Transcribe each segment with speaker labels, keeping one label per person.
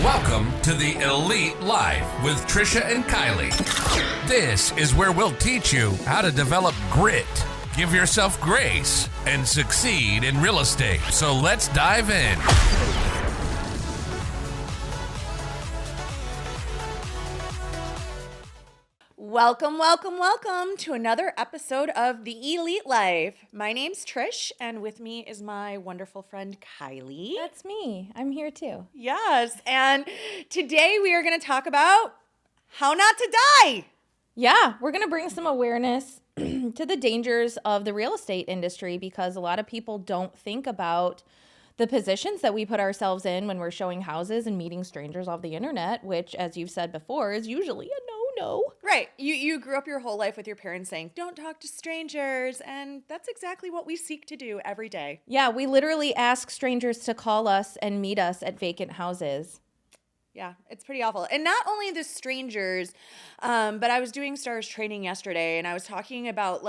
Speaker 1: Welcome to the Elite Life with Trisha and Kylee. This is where we'll teach you how to develop grit, give yourself grace, and succeed in real estate. So let's dive in.
Speaker 2: Welcome to another episode of The Elite Life. My name's Trish, and with me is my wonderful friend Kylee.
Speaker 3: That's me. I'm here too.
Speaker 2: Yes, and today we are going to talk about how not to die.
Speaker 3: Yeah, we're going to bring some awareness to the dangers of the real estate industry because a lot of people don't think about the positions that we put ourselves in when we're showing houses and meeting strangers off the internet, which, as you've said before, is usually a no.
Speaker 2: Right. You grew up your whole life with your parents saying, don't talk to strangers. And that's exactly what we seek to do every day.
Speaker 3: Yeah, we literally ask strangers to call us and meet us at vacant houses.
Speaker 2: Yeah, it's pretty awful. And not only the strangers, but I was doing STARS training yesterday and I was talking about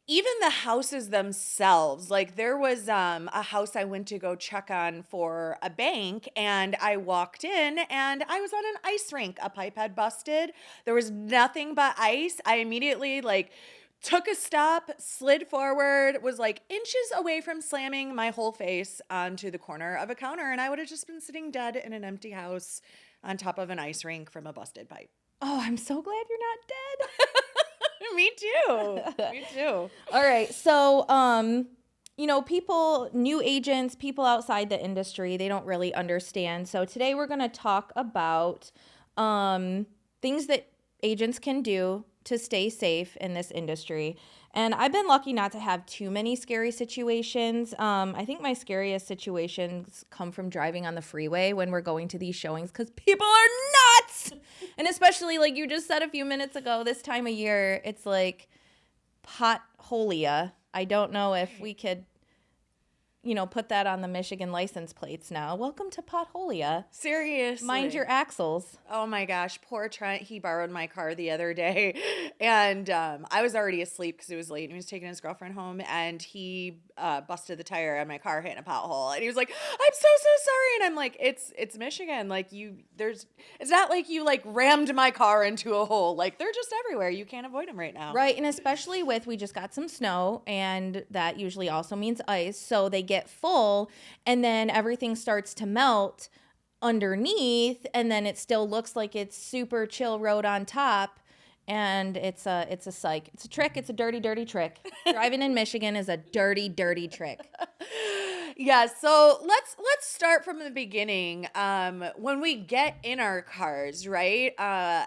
Speaker 2: even the houses themselves. Like there was a house I went to go check on for a bank and I walked in and I was on an ice rink. A pipe had busted. There was nothing but ice. I immediately took a stop, slid forward, was inches away from slamming my whole face onto the corner of a counter, and I would have just been sitting dead in an empty house on top of an ice rink from a busted pipe.
Speaker 3: Oh, I'm so glad you're not dead.
Speaker 2: Me too. Me too.
Speaker 3: All right. So, people, new agents, people outside the industry, they don't really understand. So today we're going to talk about things that agents can do to stay safe in this industry. And I've been lucky not to have too many scary situations. I think my scariest situations come from driving on the freeway when we're going to these showings because people are nuts. And especially like you just said a few minutes ago, this time of year, it's like potholia. I don't know if we could, put that on the Michigan license plates now. Welcome to potholia.
Speaker 2: Seriously.
Speaker 3: Mind your axles.
Speaker 2: Oh my gosh, poor Trent. He borrowed my car the other day and I was already asleep because it was late and he was taking his girlfriend home and he busted the tire on my car, hitting a pothole. And he was like, I'm so sorry. And I'm like, it's Michigan. It's not like you rammed my car into a hole. They're just everywhere. You can't avoid them right now.
Speaker 3: Right. And especially we just got some snow and that usually also means ice. So they get full and then everything starts to melt underneath and then it still looks like it's super chill road on top and it's a psych. It's a trick. It's a dirty trick. Driving in Michigan is a dirty trick.
Speaker 2: Yeah, so let's start from the beginning. When we get in our cars, right?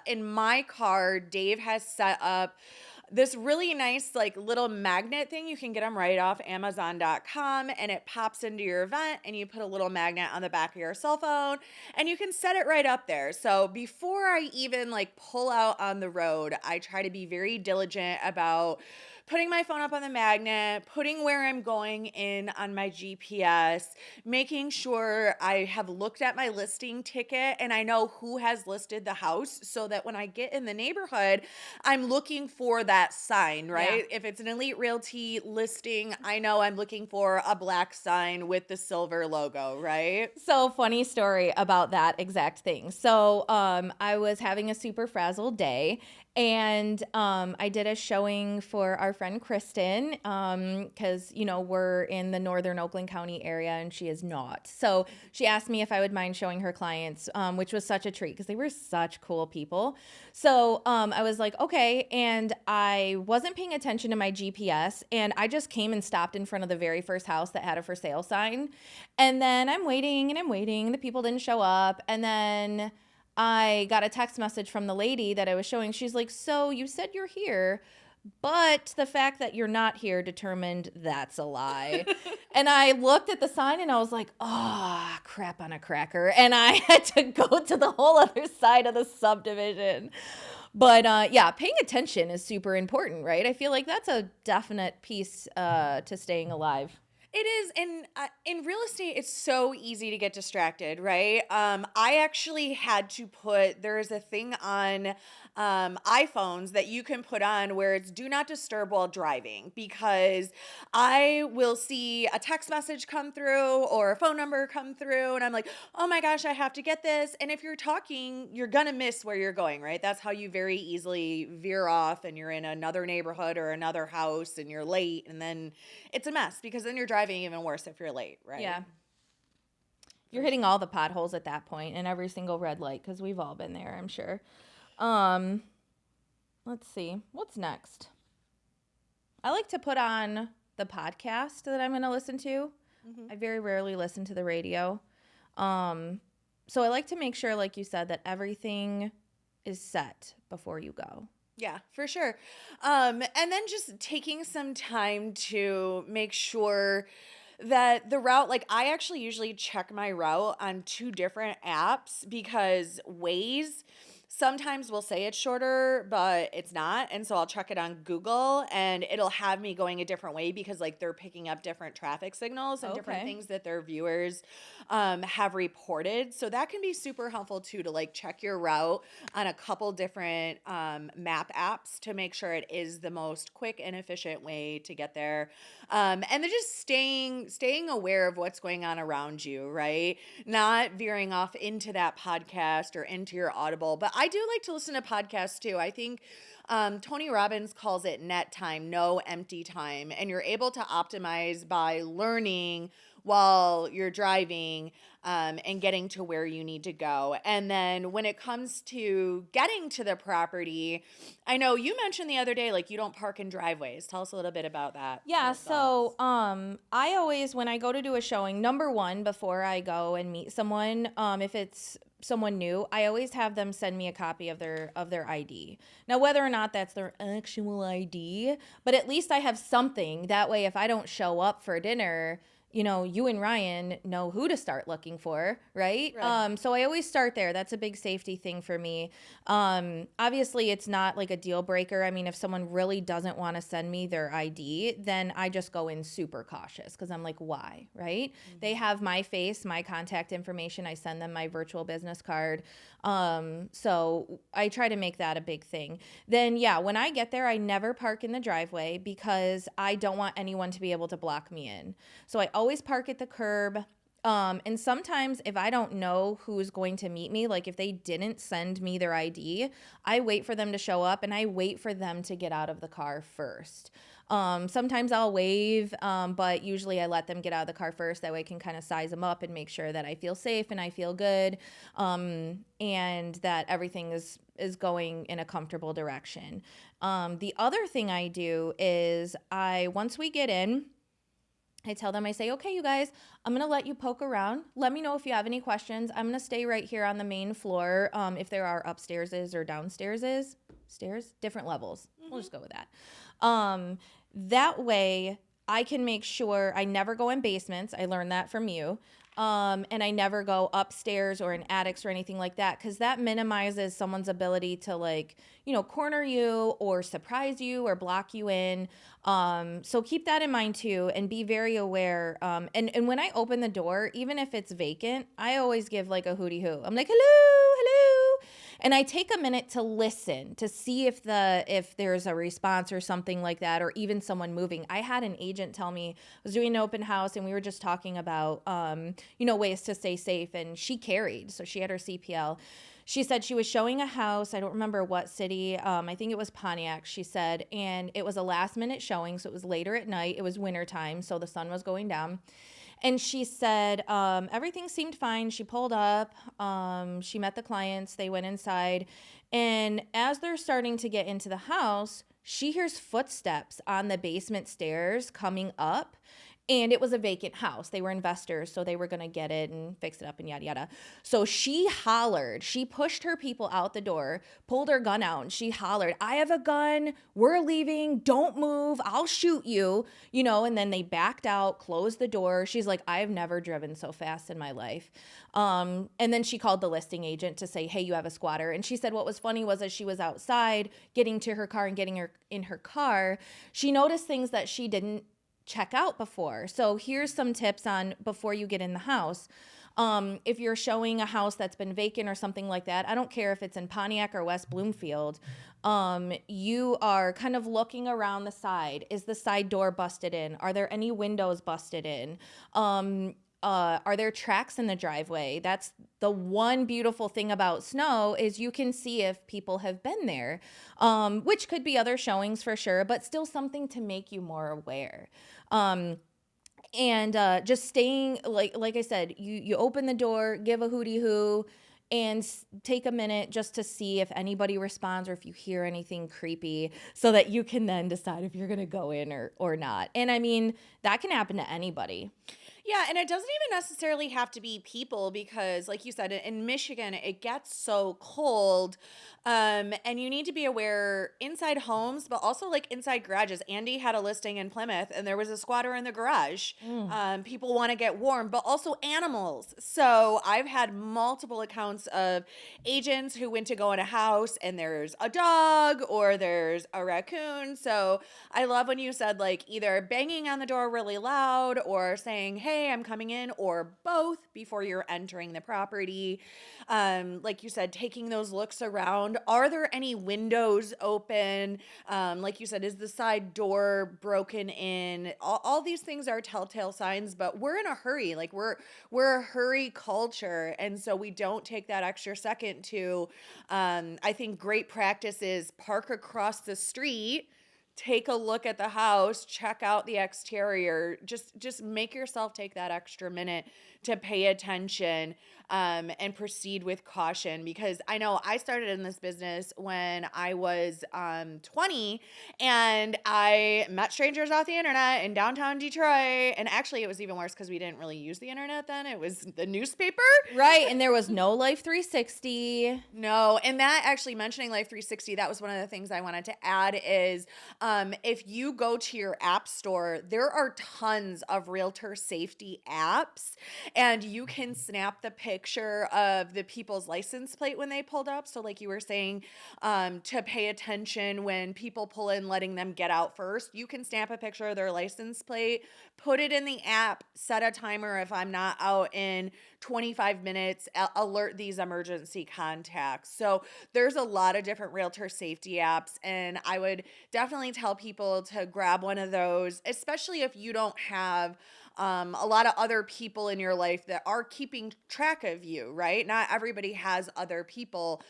Speaker 2: In my car, Dave has set up this really nice little magnet thing. You can get them right off Amazon.com and it pops into your vent and you put a little magnet on the back of your cell phone and you can set it right up there. So before I even pull out on the road, I try to be very diligent about putting my phone up on the magnet, putting where I'm going in on my GPS, making sure I have looked at my listing ticket and I know who has listed the house so that when I get in the neighborhood, I'm looking for that sign, right? Yeah. If it's an Elite Realty listing, I know I'm looking for a black sign with the silver logo, right?
Speaker 3: So funny story about that exact thing. So I was having a super frazzled day and I did a showing for our friend Kristen because, we're in the northern Oakland County area and she is not. So she asked me if I would mind showing her clients, which was such a treat because they were such cool people. So I was like, okay. And I wasn't paying attention to my GPS and I just came and stopped in front of the very first house that had a for sale sign. And then I'm waiting. The people didn't show up. And then I got a text message from the lady that I was showing. She's like, so you said you're here, but the fact that you're not here determined that's a lie. And I looked at the sign and I was like, oh, crap on a cracker. And I had to go to the whole other side of the subdivision. But paying attention is super important, right? I feel like that's a definite piece to staying alive.
Speaker 2: It is, and in real estate, it's so easy to get distracted, right? I actually had to there's a thing on iPhones that you can put on where it's do not disturb while driving, because I will see a text message come through or a phone number come through, and I'm like, oh my gosh, I have to get this. And if you're talking, you're gonna miss where you're going, right? That's how you very easily veer off, and you're in another neighborhood or another house and you're late, and then it's a mess, because then you're driving even worse if you're late, right?
Speaker 3: Yeah. You're hitting all the potholes at that point and every single red light, because we've all been there, I'm sure. Let's see. What's next? I like to put on the podcast that I'm going to listen to. I very rarely listen to the radio. So I like to make sure, like you said, that everything is set before you go.
Speaker 2: Yeah, for sure. And then just taking some time to make sure that the route, like I actually usually check my route on 2 different apps, because Waze sometimes will say it's shorter, but it's not. And so I'll check it on Google and it'll have me going a different way, because like they're picking up different traffic signals and different things that their viewers have reported. So that can be super helpful too, to like check your route on a couple different map apps to make sure it is the most quick and efficient way to get there. And then just staying aware of what's going on around you, right? Not veering off into that podcast or into your Audible. But I do like to listen to podcasts too. I think Tony Robbins calls it net time, no empty time. And you're able to optimize by learning while you're driving and getting to where you need to go. And then when it comes to getting to the property, I know you mentioned the other day, like you don't park in driveways. Tell us a little bit about that.
Speaker 3: Yeah, so I always, when I go to do a showing, number one, before I go and meet someone, if it's someone new, I always have them send me a copy of their ID. Now, whether or not that's their actual ID, but at least I have something. That way, if I don't show up for dinner, you know, you and Ryan know who to start looking for, right? So I always start there. That's a big safety thing for me. Obviously, it's not like a deal breaker. I mean, if someone really doesn't want to send me their ID, then I just go in super cautious, because I'm like, why, right? They have my face, my contact information. I send them my virtual business card. So I try to make that a big thing. Then, yeah, when I get there, I never park in the driveway, because I don't want anyone to be able to block me in. So I always park at the curb. And sometimes if I don't know who's going to meet me, like if they didn't send me their ID, I wait for them to show up and I wait for them to get out of the car first. Sometimes I'll wave, but usually I let them get out of the car first. That way I can kind of size them up and make sure that I feel safe and I feel good, and that everything is going in a comfortable direction. The other thing I do is once we get in, I tell them, I say, okay, you guys, I'm going to let you poke around. Let me know if you have any questions. I'm going to stay right here on the main floor. If there are upstairs or downstairs stairs, different levels. We'll just go with that. That way I can make sure I never go in basements. I learned that from you. And I never go upstairs or in attics or anything like that, because that minimizes someone's ability to, like, you know, corner you or surprise you or block you in. So keep that in mind too, and be very aware. And when I open the door, even if it's vacant, I always give like a hooty hoo. I'm like, hello. And I take a minute to listen to see if there's a response or something like that, or even someone moving. I had an agent tell me, I was doing an open house and we were just talking about, ways to stay safe. And she carried, so she had her CPL. She said she was showing a house. I don't remember what city. I think it was Pontiac, she said. And it was a last minute showing. So it was later at night. It was wintertime. So the sun was going down. And she said everything seemed fine. She pulled up. She met the clients. They went inside. And as they're starting to get into the house, she hears footsteps on the basement stairs coming up. And it was a vacant house. They were investors, so they were going to get it and fix it up and yada, yada. So she hollered. She pushed her people out the door, pulled her gun out, and she hollered, I have a gun. We're leaving. Don't move. I'll shoot you. And then they backed out, closed the door. She's like, I have never driven so fast in my life. And then she called the listing agent to say, hey, you have a squatter. And she said what was funny was as she was outside getting to her car and getting her in her car, she noticed things that she didn't check out before. So here's some tips on before you get in the house. If you're showing a house that's been vacant or something like that, I don't care if it's in Pontiac or West Bloomfield, you are kind of looking around the side. Is the side door busted in? Are there any windows busted in? Are there tracks in the driveway? That's the one beautiful thing about snow is you can see if people have been there, which could be other showings for sure, but still something to make you more aware. And just staying, like I said, you open the door, give a hooty hoo, and take a minute just to see if anybody responds or if you hear anything creepy so that you can then decide if you're going to go in or not. And I mean, that can happen to anybody.
Speaker 2: Yeah, and it doesn't even necessarily have to be people because, like you said, in Michigan, it gets so cold, and you need to be aware inside homes, but also like inside garages. Andy had a listing in Plymouth, and there was a squatter in the garage. People want to get warm, but also animals. So I've had multiple accounts of agents who went to go in a house, and there's a dog or there's a raccoon. So I love when you said like either banging on the door really loud or saying, hey, I'm coming in, or both before you're entering the property. Like you said, taking those looks around. Are there any windows open? Like you said, is the side door broken in? All these things are telltale signs, but we're in a hurry. Like we're a hurry culture. And so we don't take that extra second to, I think great practice is park across the street, take a look at the house, check out the exterior, just make yourself take that extra minute to pay attention and proceed with caution. Because I know I started in this business when I was 20, and I met strangers off the internet in downtown Detroit. And actually, it was even worse because we didn't really use the internet then. It was the newspaper.
Speaker 3: Right, and there was no Life 360.
Speaker 2: No, and that actually, mentioning Life 360, that was one of the things I wanted to add is if you go to your app store, there are tons of realtor safety apps, and you can snap the picture of the people's license plate when they pulled up. So like you were saying, to pay attention when people pull in, letting them get out first, you can snap a picture of their license plate, put it in the app, set a timer. If I'm not out in 25 minutes, alert these emergency contacts. So there's a lot of different realtor safety apps, and I would definitely tell people to grab one of those, especially if you don't have a lot of other people in your life that are keeping track of you, right? Not everybody has other people.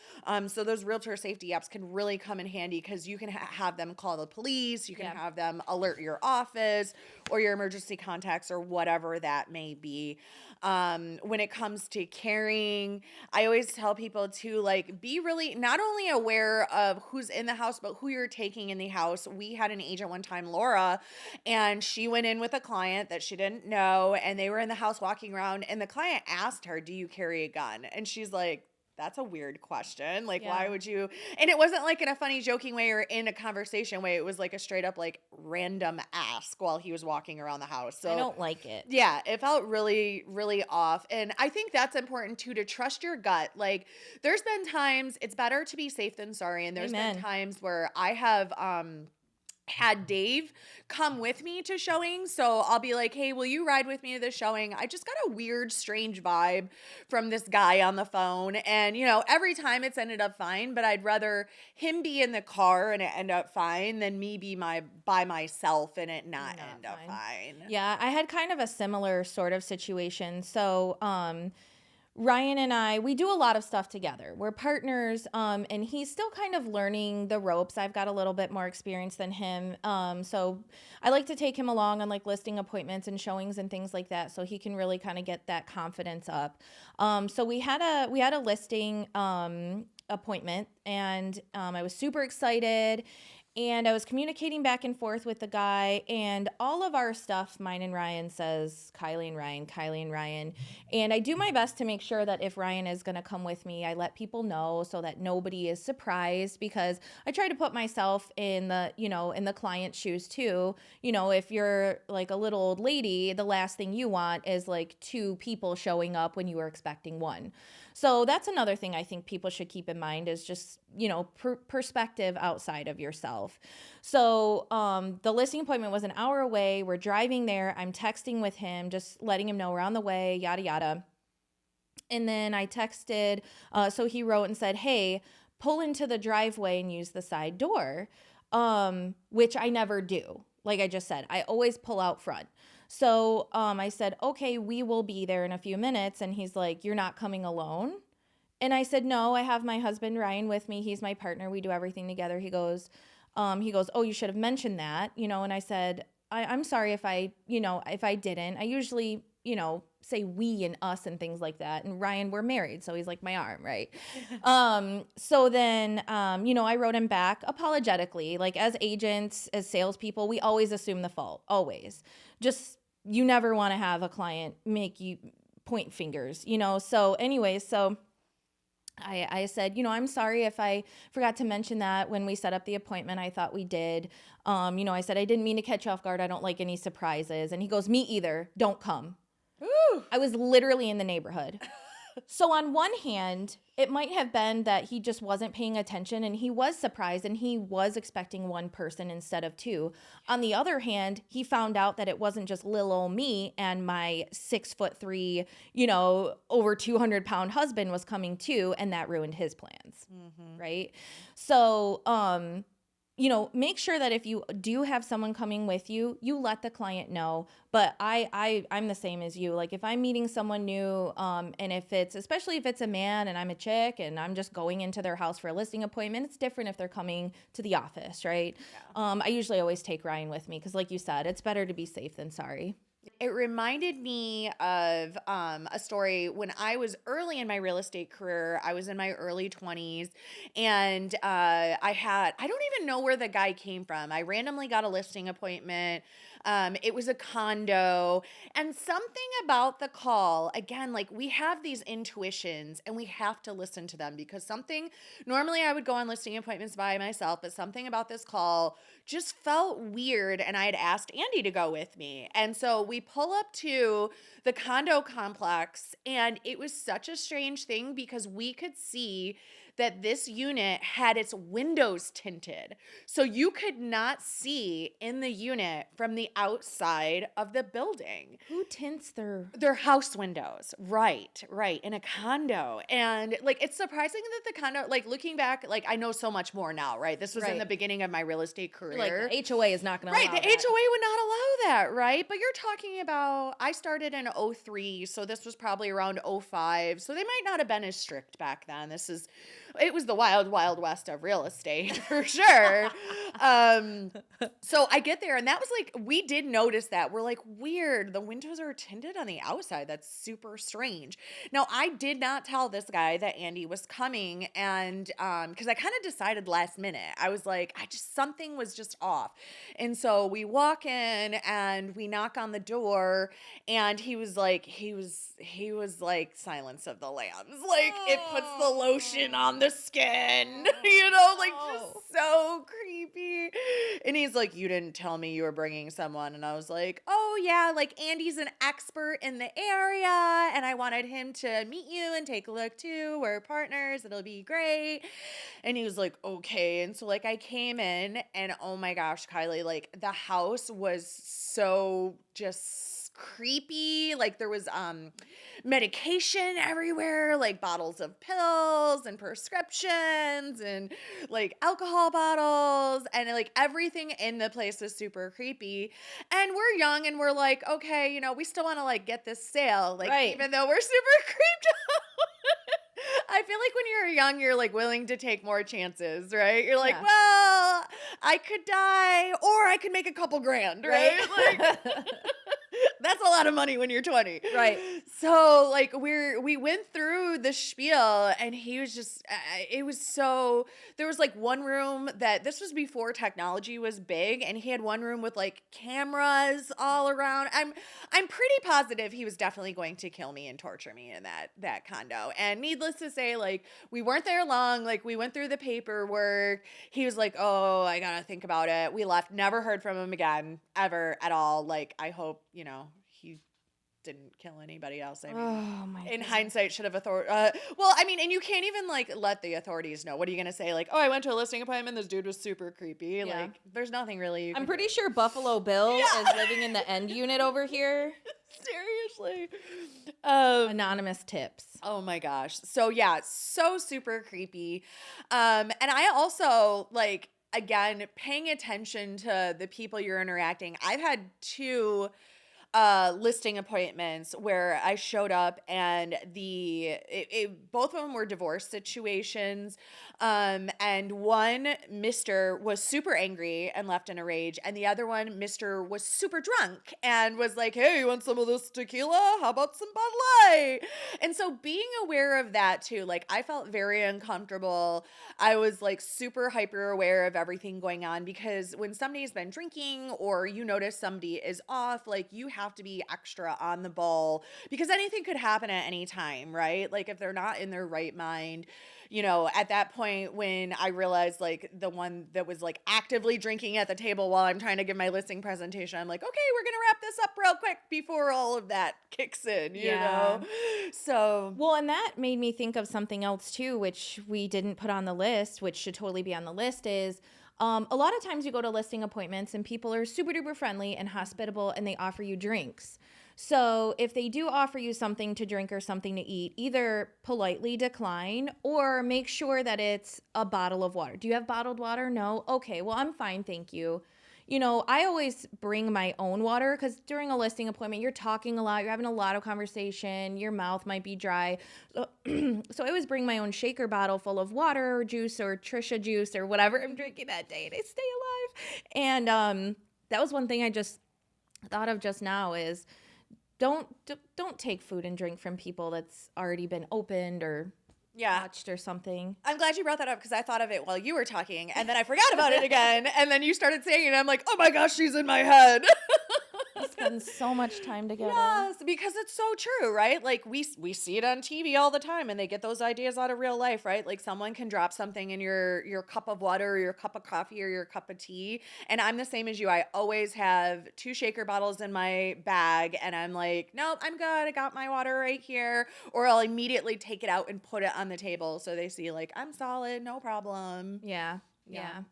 Speaker 2: So those realtor safety apps can really come in handy because you can have them call the police, you can have them alert your office or your emergency contacts or whatever that may be. When it comes to carrying, I always tell people to like be really not only aware of who's in the house, but who you're taking in the house. We had an agent one time, Laura, and she went in with a client that she didn't know, and they were in the house walking around, and the client asked her, do you carry a gun? And she's like, that's a weird question. Like, why would you? And it wasn't like in a funny, joking way or in a conversation way. It was like a straight up, like, random ask while he was walking around the house. So
Speaker 3: I don't like it.
Speaker 2: Yeah, it felt really, really off. And I think that's important too, to trust your gut. Like, there's been times it's better to be safe than sorry. And there's been times where I have, had Dave come with me to showings. So I'll be like, hey, will you ride with me to the showing? I just got a weird, strange vibe from this guy on the phone. And, you know, every time it's ended up fine, but I'd rather him be in the car and it end up fine than me be by myself and it not end up fine.
Speaker 3: Yeah, I had kind of a similar sort of situation. So, Ryan and I, we do a lot of stuff together. We're partners, and he's still kind of learning the ropes. I've got a little bit more experience than him. So I like to take him along on like listing appointments and showings and things like that, so he can really kind of get that confidence up. So we had a listing appointment, and I was super excited. And I was communicating back and forth with the guy, and all of our stuff, mine and Ryan, says Kylee and Ryan, Kylee and Ryan. And I do my best to make sure that if Ryan is going to come with me, I let people know so that nobody is surprised, because I try to put myself in the, in the client's shoes too. You know, if you're like a little old lady, the last thing you want is like 2 people showing up when you were expecting 1. So that's another thing I think people should keep in mind is just, perspective outside of yourself. himself. So the listing appointment was an hour away. We're driving there. I'm texting with him, just letting him know we're on the way, yada, yada. And then I texted, so he wrote and said, hey, pull into the driveway and use the side door, which I never do. Like I just said, I always pull out front. So I said, okay, we will be there in a few minutes. And he's like, you're not coming alone? And I said, no, I have my husband, Ryan, with me. He's my partner. We do everything together. He goes, oh, you should have mentioned that, and I said, I'm sorry if if I didn't. I usually, say we and us and things like that. And Ryan, we're married, so he's like my arm, right? So then, I wrote him back apologetically. Like as agents, as salespeople, we always assume the fault, always. Just, you never want to have a client make you point fingers, So anyways, so I said, I'm sorry if I forgot to mention that when we set up the appointment. I thought we did. I said, I didn't mean to catch you off guard. I don't like any surprises. And he goes, me either. Don't come.
Speaker 2: Ooh.
Speaker 3: I was literally in the neighborhood. So on one hand, it might have been that he just wasn't paying attention and he was surprised and he was expecting one person instead of two. On the other hand, he found out that it wasn't just little old me and my 6'3", over 200-pound husband was coming too, and that ruined his plans, right? So, make sure that if you do have someone coming with you, you let the client know. But I'm the same as you. Like if I'm meeting someone new, and especially if it's a man and I'm a chick and I'm just going into their house for a listing appointment, it's different if they're coming to the office, right? Yeah. I usually always take Ryan with me because like you said, it's better to be safe than sorry.
Speaker 2: It reminded me of a story when I was early in my real estate career. I was in my early 20s and I don't even know where the guy came from. I randomly got a listing appointment. It was a condo, and something about the call, again, like we have these intuitions and we have to listen to them because normally I would go on listing appointments by myself, but something about this call just felt weird. And I had asked Andy to go with me. And so we pull up to the condo complex, and it was such a strange thing because we could see that this unit had its windows tinted. So you could not see in the unit from the outside of the building.
Speaker 3: Who tints their
Speaker 2: house windows? Right, in a condo. And like, it's surprising that the condo, like looking back, like I know so much more now, right? This was in the beginning of my real estate career.
Speaker 3: Like the HOA is not going to allow
Speaker 2: that. Right, the HOA would not allow that, right? But you're talking about, I started in 2003, so this was probably around 2005. So they might not have been as strict back then. It was the wild, wild west of real estate for sure. So I get there, and that was like, we did notice that. We're like, weird. The windows are tinted on the outside. That's super strange. Now, I did not tell this guy that Andy was coming, and because I kind of decided last minute. I was like, something was just off. And so we walk in, and we knock on the door, and he was like Silence of the Lambs. Like, it puts the lotion on the skin, just so creepy. And he's like, you didn't tell me you were bringing someone. And I was like, oh yeah, like Andy's an expert in the area and I wanted him to meet you and take a look too. We're partners. It'll be great. And he was like, okay. And so like I came in and oh my gosh, Kylie, like the house was so just creepy. Like there was medication everywhere, like bottles of pills and prescriptions and like alcohol bottles, and like everything in the place was super creepy. And we're young and we're like, okay, we still want to like get this sale, like
Speaker 3: right.
Speaker 2: Even though we're super creeped out. I feel like when you're young, you're like willing to take more chances, right? You're like, well, I could die or I could make a couple grand, right? Like that's a lot of money when you're 20.
Speaker 3: Right.
Speaker 2: So like we went through the spiel and he was just, there was like one room this was before technology was big, and he had one room with like cameras all around. I'm pretty positive he was definitely going to kill me and torture me in that condo. And needless to say, like we weren't there long. Like we went through the paperwork. He was like, oh, I gotta think about it. We left, never heard from him again, ever at all. Like I hope, he didn't kill anybody else. I mean,
Speaker 3: Oh my
Speaker 2: in
Speaker 3: goodness.
Speaker 2: hindsight, should have well, I mean, and you can't even like let the authorities know. What are you gonna say? Like, oh, I went to a listing appointment. This dude was super creepy.
Speaker 3: Yeah.
Speaker 2: Like, there's nothing really. You
Speaker 3: I'm
Speaker 2: can
Speaker 3: pretty
Speaker 2: do.
Speaker 3: sure Buffalo Bill is living in the end unit over here.
Speaker 2: Seriously.
Speaker 3: Anonymous tips.
Speaker 2: Oh my gosh. So yeah, so super creepy. And I also like, again, paying attention to the people you're interacting. I've had two listing appointments where I showed up and both of them were divorce situations. And one, Mr. was super angry and left in a rage. And the other one, Mr. was super drunk and was like, hey, you want some of this tequila? How about some Bud Light? And so being aware of that too, like I felt very uncomfortable. I was like super hyper aware of everything going on because when somebody's been drinking or you notice somebody is off, like you have to be extra on the ball because anything could happen at any time, right? Like if they're not in their right mind, you know, at that point when I realized like the one that was like actively drinking at the table while I'm trying to give my listing presentation, I'm like, okay, we're going to wrap this up real quick before all of that kicks in, you know? So.
Speaker 3: Well, and that made me think of something else too, which we didn't put on the list, which should totally be on the list is a lot of times you go to listing appointments and people are super duper friendly and hospitable and they offer you drinks. So if they do offer you something to drink or something to eat, either politely decline or make sure that it's a bottle of water. Do you have bottled water? No? Okay, well, I'm fine, thank you. You know, I always bring my own water because during a listing appointment, you're talking a lot, you're having a lot of conversation, your mouth might be dry. So, so I always bring my own shaker bottle full of water or juice or Trisha juice or whatever I'm drinking that day and I stay alive. And that was one thing I just thought of just now is don't take food and drink from people that's already been opened or touched or something.
Speaker 2: I'm glad you brought that up because I thought of it while you were talking and then I forgot about it again. And then you started saying it and I'm like, oh my gosh, she's in my head.
Speaker 3: We spend so much time together.
Speaker 2: Yes, because it's so true, right? Like we see it on TV all the time and they get those ideas out of real life, right? Like someone can drop something in your cup of water or your cup of coffee or your cup of tea. And I'm the same as you. I always have 2 shaker bottles in my bag and I'm like, nope, I'm good. I got my water right here. Or I'll immediately take it out and put it on the table so they see like, I'm solid, no problem.
Speaker 3: Yeah.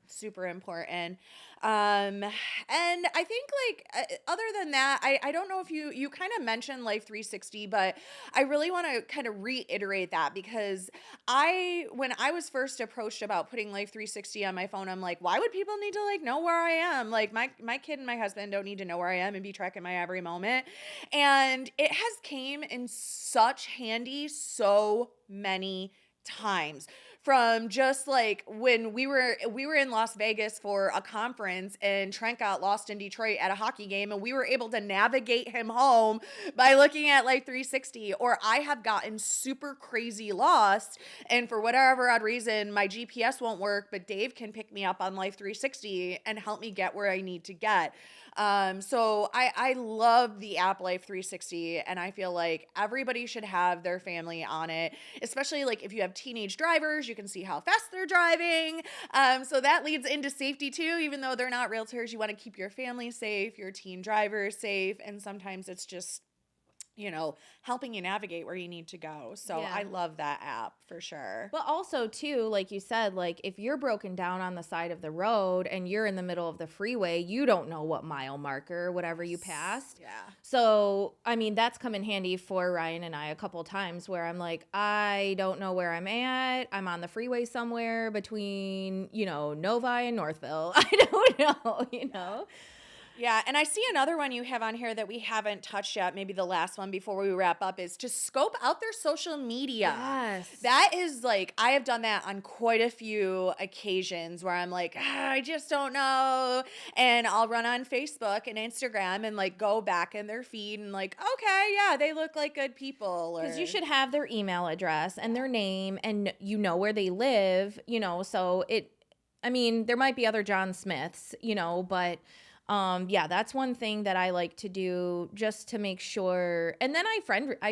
Speaker 2: Super important. And I think like other than that, I don't know if you kind of mentioned Life 360, but I really want to kind of reiterate that because when I was first approached about putting Life 360 on my phone, I'm like, why would people need to like know where I am? Like my kid and my husband don't need to know where I am and be tracking my every moment. And it has came in such handy so many times. From just like when we were in Las Vegas for a conference and Trent got lost in Detroit at a hockey game and we were able to navigate him home by looking at Life 360, or I have gotten super crazy lost and for whatever odd reason my GPS won't work, but Dave can pick me up on Life 360 and help me get where I need to get. So I love the app Life 360 and I feel like everybody should have their family on it, especially like if you have teenage drivers, you can see how fast they're driving. So that leads into safety too, even though they're not realtors, you want to keep your family safe, your teen drivers safe. And sometimes it's just, you know, helping you navigate where you need to go. So I love that app for sure.
Speaker 3: But also too, like you said, like if you're broken down on the side of the road and you're in the middle of the freeway, you don't know what mile marker, whatever you passed.
Speaker 2: Yeah.
Speaker 3: So, I mean, that's come in handy for Ryan and I a couple times where I'm like, I don't know where I'm at. I'm on the freeway somewhere between, you know, Novi and Northville. I don't know, you know?
Speaker 2: Yeah, and I see another one you have on here that we haven't touched yet, maybe the last one before we wrap up, is to scope out their social media.
Speaker 3: Yes.
Speaker 2: That is like, I have done that on quite a few occasions where I'm like, I just don't know. And I'll run on Facebook and Instagram and like go back in their feed and like, okay, yeah, they look like good people.
Speaker 3: Because you should have their email address and their name and you know where they live, you know, so I mean, there might be other John Smiths, you know, but Yeah, that's one thing that I like to do just to make sure. And then I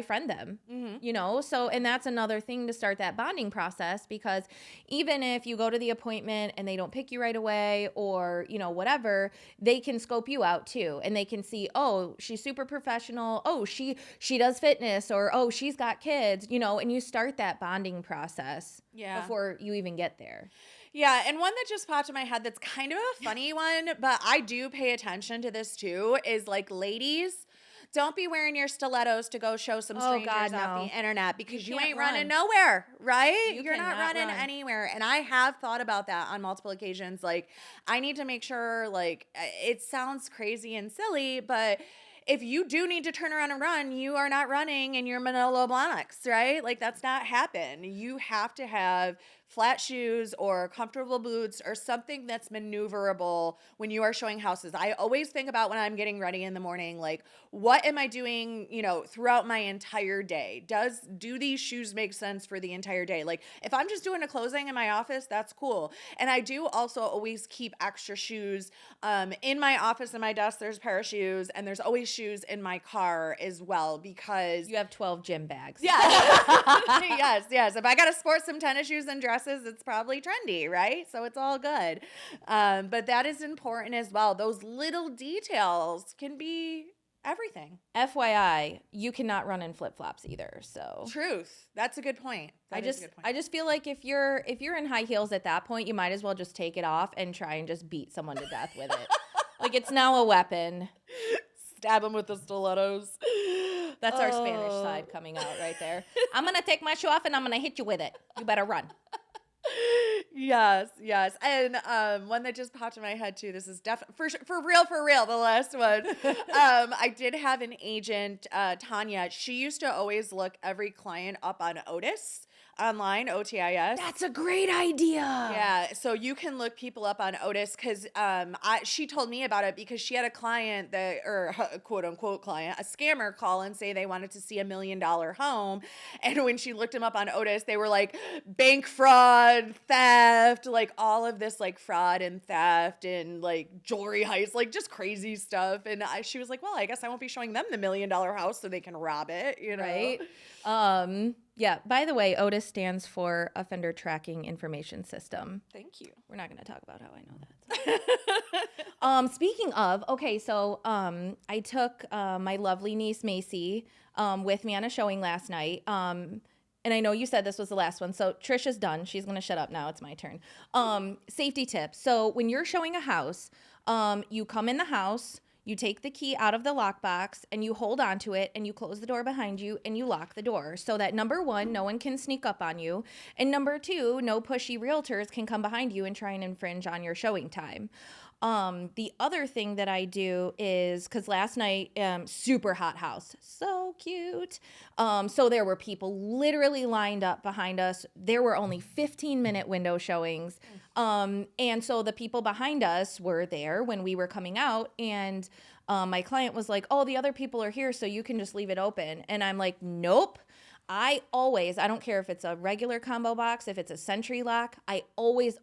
Speaker 3: friend them, you know? So, and that's another thing to start that bonding process, because even if you go to the appointment and they don't pick you right away or, you know, whatever, they can scope you out too. And they can see, oh, she's super professional. Oh, she does fitness, or, oh, she's got kids, you know, and you start that bonding process before you even get there.
Speaker 2: Yeah, and one that just popped in my head that's kind of a funny one, but I do pay attention to this too, is like, ladies, don't be wearing your stilettos to go show some strangers off the internet, because you ain't running nowhere, right? You're not running anywhere. And I have thought about that on multiple occasions. Like, I need to make sure, like, it sounds crazy and silly, but if you do need to turn around and run, you are not running in your Manolo Blahniks, right? Like, that's not happen. You have to have flat shoes or comfortable boots or something that's maneuverable when you are showing houses. I always think about when I'm getting ready in the morning, like, what am I doing, you know, throughout my entire day? Do these shoes make sense for the entire day? Like, if I'm just doing a closing in my office, that's cool. And I do also always keep extra shoes in my office. In my desk, there's a pair of shoes, and there's always shoes in my car as well, because
Speaker 3: you have 12 gym bags.
Speaker 2: Yeah. yes. If I got to sport some tennis shoes and dresses, it's probably trendy, right? So it's all good. But that is important as well. Those little details can be everything.
Speaker 3: FYI, you cannot run in flip-flops either. So
Speaker 2: Truth. That's a good point.
Speaker 3: I just feel like if you're in high heels at that point, you might as well just take it off and try and just beat someone to death with it. Like, it's now a weapon.
Speaker 2: Stab them with the stilettos.
Speaker 3: That's our Spanish side coming out right there. I'm going to take my shoe off and I'm going to hit you with it. You better run.
Speaker 2: Yes. And one that just popped in my head too, this is definitely for real, the last one. I did have an agent, Tanya. She used to always look every client up on Otis online, OTIS.
Speaker 3: That's a great idea.
Speaker 2: Yeah, so you can look people up on Otis, because she told me about it because she had a client or quote unquote client, a scammer, call and say they wanted to see $1 million home. And when she looked them up on Otis, they were like bank fraud, theft, like all of this like fraud and theft and like jewelry heist, like just crazy stuff. And she was like, well, I guess I won't be showing them the $1 million house so they can rob it, you know?
Speaker 3: Right. Yeah, by the way, Otis stands for Offender Tracking Information System.
Speaker 2: Thank you.
Speaker 3: We're not going to talk about how I know that. Speaking of, okay, so I took my lovely niece, Macy, with me on a showing last night. And I know you said this was the last one, so Trish is done. She's going to shut up now. It's my turn. Safety tips. So when you're showing a house, you come in the house, you take the key out of the lockbox and you hold on to it and you close the door behind you and you lock the door so that, number one, no one can sneak up on you. And number two, no pushy realtors can come behind you and try and infringe on your showing time. The other thing that I do is, because last night, super hot house, so cute. So there were people literally lined up behind us. There were only 15-minute window showings. And so the people behind us were there when we were coming out, and my client was like, oh, the other people are here, so you can just leave it open. And I'm like, nope. I don't care if it's a regular combo box, if it's a Sentry lock, I always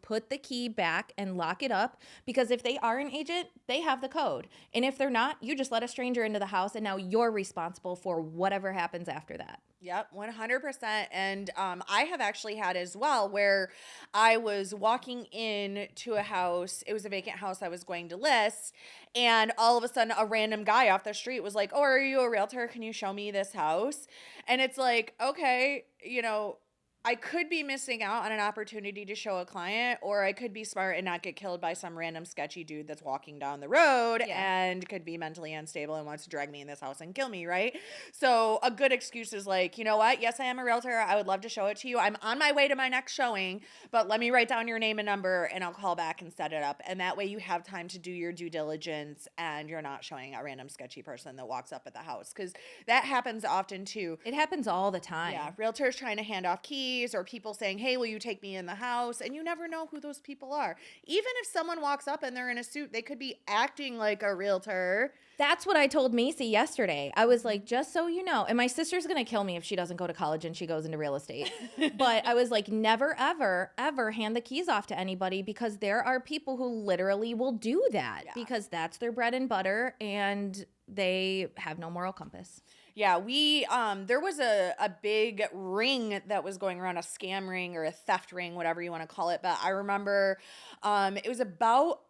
Speaker 3: put the key back and lock it up, because if they are an agent, they have the code. And if they're not, you just let a stranger into the house and now you're responsible for whatever happens after that.
Speaker 2: Yep, 100%. And I have actually had as well where I was walking in to a house. It was a vacant house I was going to list. And all of a sudden, a random guy off the street was like, oh, are you a realtor? Can you show me this house? And it's like, okay, you know, I could be missing out on an opportunity to show a client, or I could be smart and not get killed by some random sketchy dude that's walking down the road and could be mentally unstable and wants to drag me in this house and kill me, right? So a good excuse is like, you know what? Yes, I am a realtor. I would love to show it to you. I'm on my way to my next showing, but let me write down your name and number and I'll call back and set it up. And that way you have time to do your due diligence and you're not showing a random sketchy person that walks up at the house, because that happens often too.
Speaker 3: It happens all the time.
Speaker 2: Yeah, realtors trying to hand off keys. keys or people saying, hey, will you take me in the house? And you never know who those people are. Even if someone walks up and they're in a suit, they could be acting like a realtor.
Speaker 3: That's what I told Macy yesterday. I was like, just so you know, and my sister's going to kill me if she doesn't go to college and she goes into real estate. But I was like, never, ever, ever hand the keys off to anybody, because there are people who literally will do that because that's their bread and butter and they have no moral compass.
Speaker 2: Yeah, there was a big ring that was going around, a scam ring or a theft ring, whatever you want to call it. But I remember it was about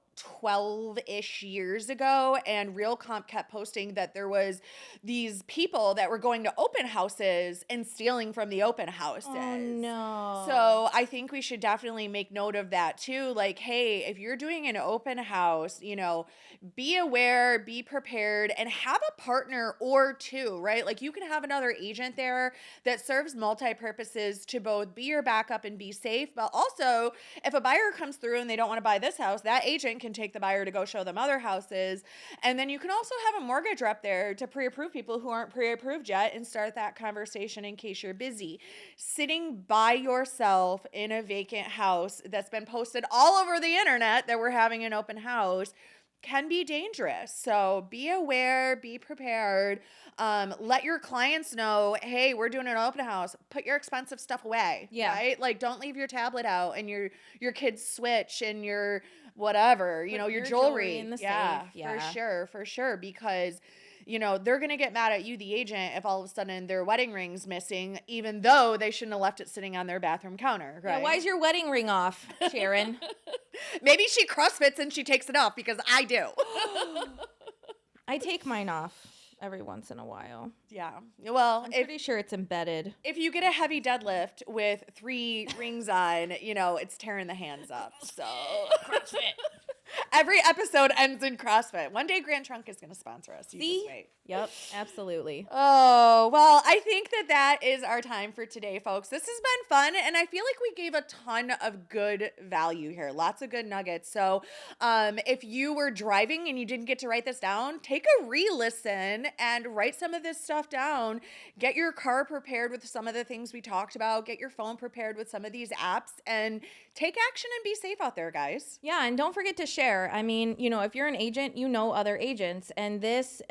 Speaker 2: 12-ish years ago, and Real Comp kept posting that there was these people that were going to open houses and stealing from the open houses.
Speaker 3: Oh, no.
Speaker 2: So I think we should definitely make note of that too. Like, hey, if you're doing an open house, be aware, be prepared, and have a partner or two, right? Like, you can have another agent there that serves multi-purposes to both be your backup and be safe, but also if a buyer comes through and they don't want to buy this house, that agent can take the buyer to go show them other houses. And then you can also have a mortgage rep there to pre-approve people who aren't pre-approved yet and start that conversation in case you're busy. Sitting by yourself in a vacant house that's been posted all over the internet that we're having an open house can be dangerous. So be aware, be prepared. Let your clients know, hey, we're doing an open house. Put your expensive stuff away.
Speaker 3: Yeah.
Speaker 2: Right? Like, don't leave your tablet out and your kid's Switch and your whatever, your jewelry
Speaker 3: in the
Speaker 2: safe.
Speaker 3: Yeah.
Speaker 2: For sure. Because, they're going to get mad at you, the agent, if all of a sudden their wedding ring's missing, even though they shouldn't have left it sitting on their bathroom counter, right?
Speaker 3: Yeah, why is your wedding ring off, Sharon?
Speaker 2: Maybe she CrossFits and she takes it off, because I do.
Speaker 3: I take mine off every once in a while.
Speaker 2: Yeah. Well,
Speaker 3: I'm pretty sure it's embedded.
Speaker 2: If you get a heavy deadlift with 3 rings on, it's tearing the hands up. So CrossFit. Every episode ends in CrossFit. One day Grand Trunk is going to sponsor us. You just wait.
Speaker 3: Yep, absolutely.
Speaker 2: Oh, well, I think that is our time for today, folks. This has been fun, and I feel like we gave a ton of good value here. Lots of good nuggets. So if you were driving and you didn't get to write this down, take a re-listen and write some of this stuff down. Get your car prepared with some of the things we talked about. Get your phone prepared with some of these apps, and take action and be safe out there, guys.
Speaker 3: Yeah, and don't forget to share. I mean, if you're an agent, other agents, and this,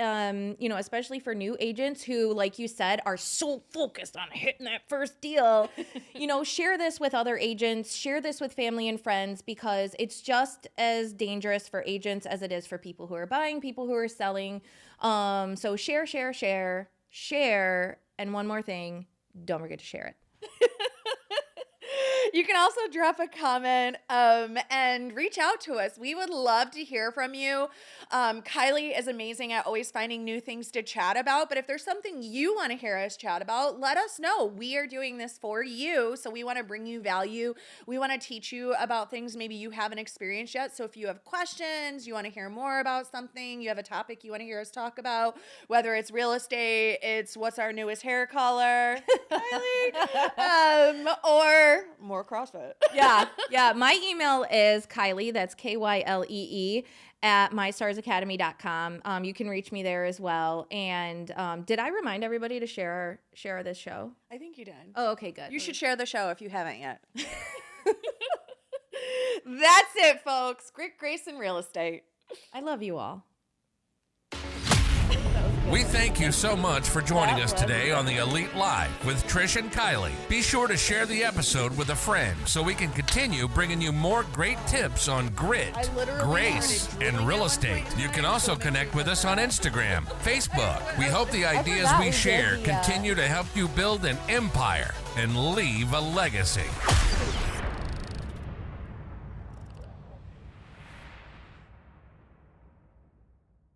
Speaker 3: especially for new agents who, like you said, are so focused on hitting that first deal, share this with other agents, share this with family and friends, because it's just as dangerous for agents as it is for people who are buying, people who are selling. So share. And one more thing, don't forget to share it.
Speaker 2: You can also drop a comment and reach out to us. We would love to hear from you. Kylee is amazing at always finding new things to chat about. But if there's something you want to hear us chat about, let us know. We are doing this for you. So we want to bring you value. We want to teach you about things maybe you haven't experienced yet. So if you have questions, you want to hear more about something, you have a topic you want to hear us talk about, whether it's real estate, it's what's our newest hair color, Kylee, or more CrossFit.
Speaker 3: Yeah. My email is Kylee, that's Kylee, at mystarsacademy.com. You can reach me there as well. And did I remind everybody to share this show?
Speaker 2: I think you did.
Speaker 3: Oh, okay, good.
Speaker 2: You should share the show if you haven't yet. That's it, folks. Grit, grace, and real estate.
Speaker 3: I love you all.
Speaker 1: We thank you so much for joining us today on the Elite Live with Trish and Kylee. Be sure to share the episode with a friend so we can continue bringing you more great tips on grit, grace, and real estate. You can also connect with us on Instagram, Facebook. We hope the ideas we share continue to help you build an empire and leave a legacy.